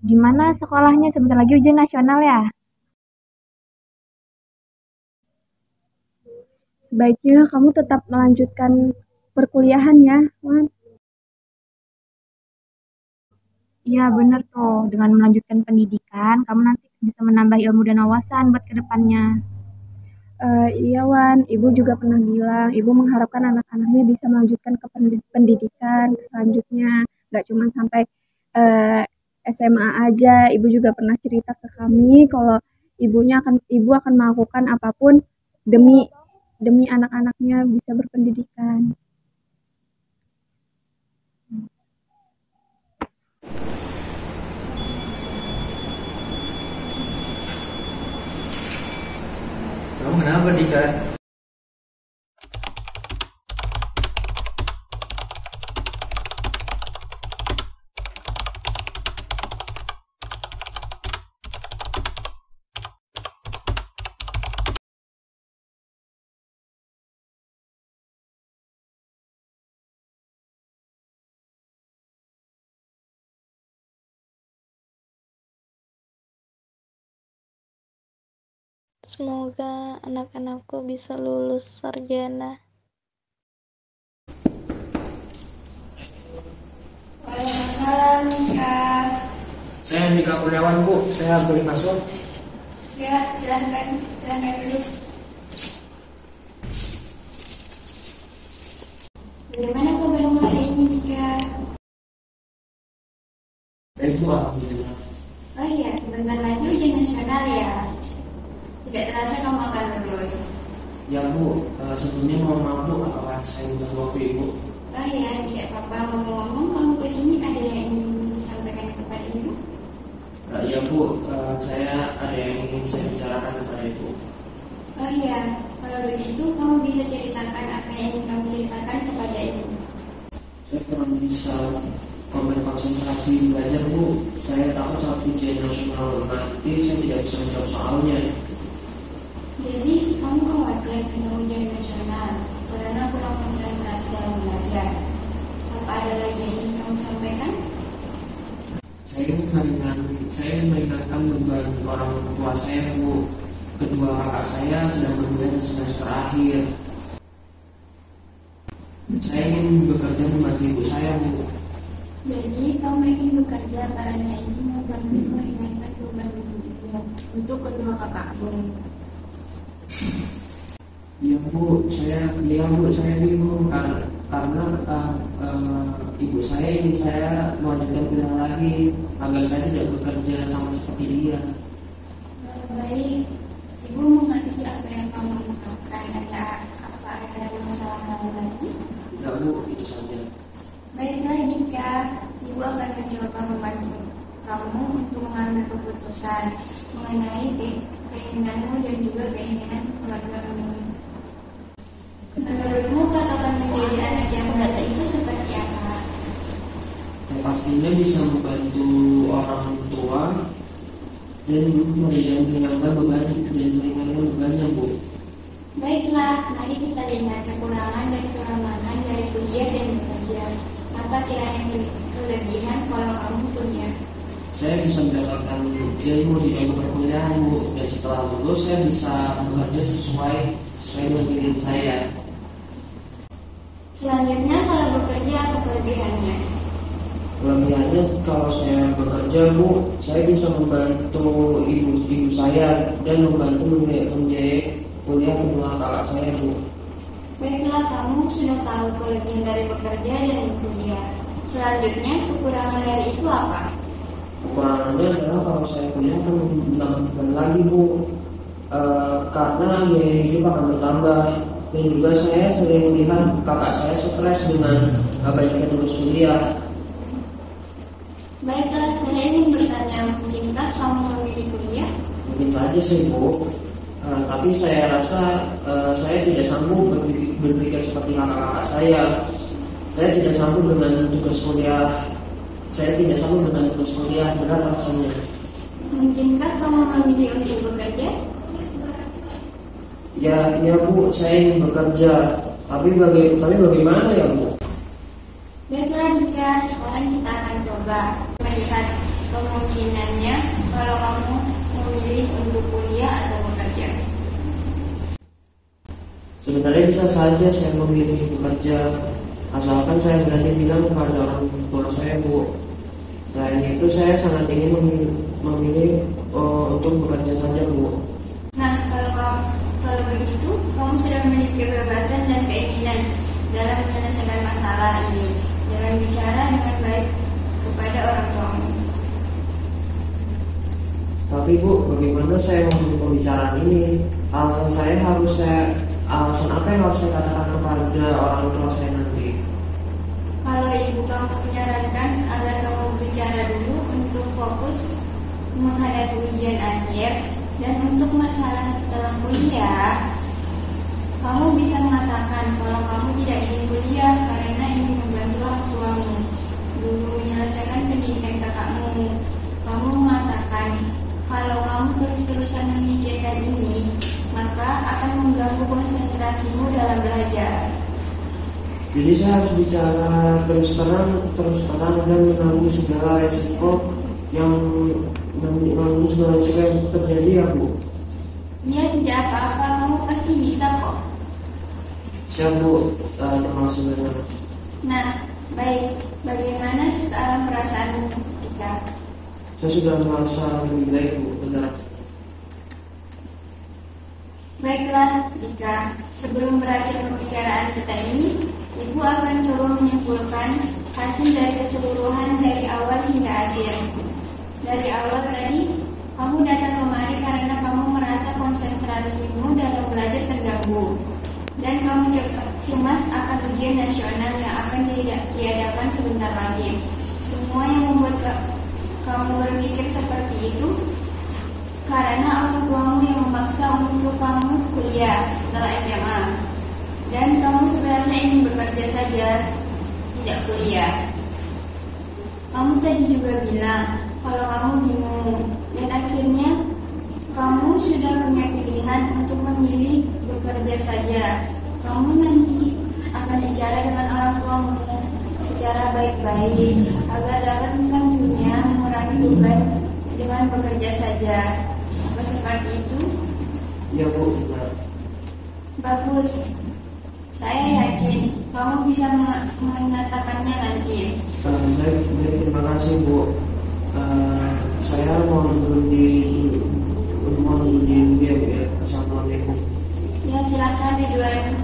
Gimana sekolahnya? Sebentar lagi ujian nasional ya? Sebaiknya kamu tetap melanjutkan perkuliahan ya, Wan. Iya bener tuh, dengan melanjutkan pendidikan, kamu nanti bisa menambah ilmu dan wawasan buat kedepannya. Iya Wan, Ibu juga pernah bilang, Ibu mengharapkan anak-anaknya bisa melanjutkan ke pendidikan selanjutnya, nggak cuma sampai eh, SMA aja. Ibu juga pernah cerita ke kami kalau Ibu akan melakukan apapun demi demi anak-anaknya bisa berpendidikan. Kamu kenapa Dika? Semoga anak-anakku bisa lulus sarjana. Waalaikumsalam, Kak. Saya Dika Kurniawan, Bu. Saya boleh masuk? Ya, silahkan duduk. Bagaimana kabarmu hari ini, Kak? Baik, Bu. Alhamdulillah. Oh iya, sebentar lagi ujian nasional ya. Tidak terasa kamu akan lulus. Ya, Bu. Sebelumnya mohon maaf, Bu, apakah saya minta waktu Ibu? Oh iya, tidak apa-apa. Ngomong-ngomong, kamu kesini ada yang ingin disampaikan kepada Ibu? Ya, Bu. Saya ada yang ingin saya bicarakan kepada Ibu. Oh iya, kalau begitu kamu bisa ceritakan apa yang ingin kamu ceritakan kepada Ibu. Saya kurang bisa berkonsentrasi belajar, Bu. Saya takut saat ujian nasional nanti saya tidak bisa menjawab soalnya. Jadi, kamu khawatir tentang ujian nasional karena kurang konsentrasi dalam belajar. Apa ada lagi yang ingin kamu sampaikan? Saya meringankan beban orang tua saya, Bu. Kedua kakak saya sedang berkuliah di semester akhir. Saya ingin bekerja membantu ibu saya, Bu. Jadi, kamu ingin bekerja karena ingin membantu meringankan beban ibu untuk kedua kakakmu. Iya, Bu. Saya bingung karena ibu saya ingin saya melanjutkan kuliah lagi agar saya tidak bekerja sama seperti dia. Baik, Ibu mengerti apa yang kamu ungkapkan. Ada masalah lain lagi? Ya, Bu, itu saja. Baiklah, Dika, Ibu akan mencoba membantu kamu untuk mengambil keputusan mengenai keinginanmu dan juga keinginan keluargamu. Menurutmu patokan menjadi anak yang berada itu seperti apa? Ya, pastinya bisa membantu orang tua dan meringankan bebannya, Bu. Baiklah, mari kita lihat kekurangan dan kelemahan dari kuliah dan bekerja. Apa kiranya kelebihan kalau kamu kuliah? Saya bisa mendapatkan ilmu di dalam perkuliahan, Bu, dan setelah lulus saya bisa bekerja sesuai dengan pilihan saya. Selanjutnya, kalau bekerja apa kelebihannya? Kelebihannya kalau saya bekerja, Bu, saya bisa membantu ibu saya dan membantu membiayai kuliah kedua kakak saya, Bu. Baiklah, kamu sudah tahu kelebihan dari bekerja dan kuliah. Selanjutnya, kekurangan dari itu apa? Kekurangannya adalah kalau saya kuliah kan menambah lagi, Bu, karena biaya hidup akan bertambah. Dan juga saya sering melihat kakak saya stres dengan banyaknya tugas kuliah. Baiklah, saya ingin bertanya, mungkinkah kamu memilih kuliah? Mungkin saja sih, Bu. Tapi saya rasa saya tidak sanggup berpikir seperti kakak-kakak saya. Saya tidak sanggup dengan tugas kuliah. Berat rasanya. Mungkinkah kamu memilih untuk bekerja? Ya, Bu, saya ingin bekerja. Tapi bagaimana ya, Bu? Baiklah, Dika, sekarang kita akan coba melihat kemungkinannya kalau kamu memilih untuk kuliah atau bekerja? Sebenarnya bisa saja saya memilih bekerja, asalkan saya berani bilang kepada orang tua saya, Bu. Selain itu, saya sangat ingin memilih untuk bekerja saja, Bu. Nah, kalau begitu, kamu sudah memiliki kebebasan dan keinginan dalam menyelesaikan masalah ini dengan bicara dengan baik kepada orang tuamu. Tapi Bu, bagaimana saya memilih pembicaraan ini? Alasan apa yang harus saya katakan kepada orang tua saya nanti? Kalau ibu kamu menyarankan agar kamu berbicara dulu untuk fokus menghadapi ujian akhir dan untuk masalah setelah kuliah, kamu bisa mengatakan kalau kamu tidak ingin kuliah karena ingin membantu orang tuamu dulu menyelesaikan pendidikan kakakmu. Kamu mengatakan kalau kamu terus-terusan memikirkan ini, maka akan mengganggu konsentrasimu dalam belajar. Jadi saya harus bicara terus terang dan menanggung segala resiko yang terjadi, ya Bu. Iya, tidak apa-apa, kamu pasti bisa kok. Siap Bu, terima kasih banyak. Nah, baik, bagaimana sekarang perasaanmu, Dika? Saya sudah merasa lebih baik, Bu. Benar. Baiklah, Dika, sebelum berakhir pembicaraan kita ini, Ibu akan coba menyimpulkan hasil dari keseluruhan dari awal hingga akhir. Dari awal tadi, kamu datang kemari karena kamu merasa konsentrasimu dalam belajar terganggu. Dan kamu cemas akan ujian nasional yang akan diadakan sebentar lagi. Semua yang membuat kamu berpikir seperti itu karena orang tuamu yang memaksa untuk kamu kuliah setelah SMA. Dan kamu sebenarnya ingin bekerja saja, tidak kuliah. Kamu tadi juga bilang kalau kamu bingung, dan akhirnya kamu sudah punya pilihan untuk memilih bekerja saja. Kamu nanti akan bicara dengan orang tuamu secara baik-baik agar dapat membantunya mengurangi beban dengan bekerja saja. Apa seperti itu? Ya Bu. Bagus. Saya yakin kamu bisa mengatakannya nanti. Baik, terima kasih Bu. Saya mau duduk di ya. Assalamualaikum. Ya, silakan Ridwan.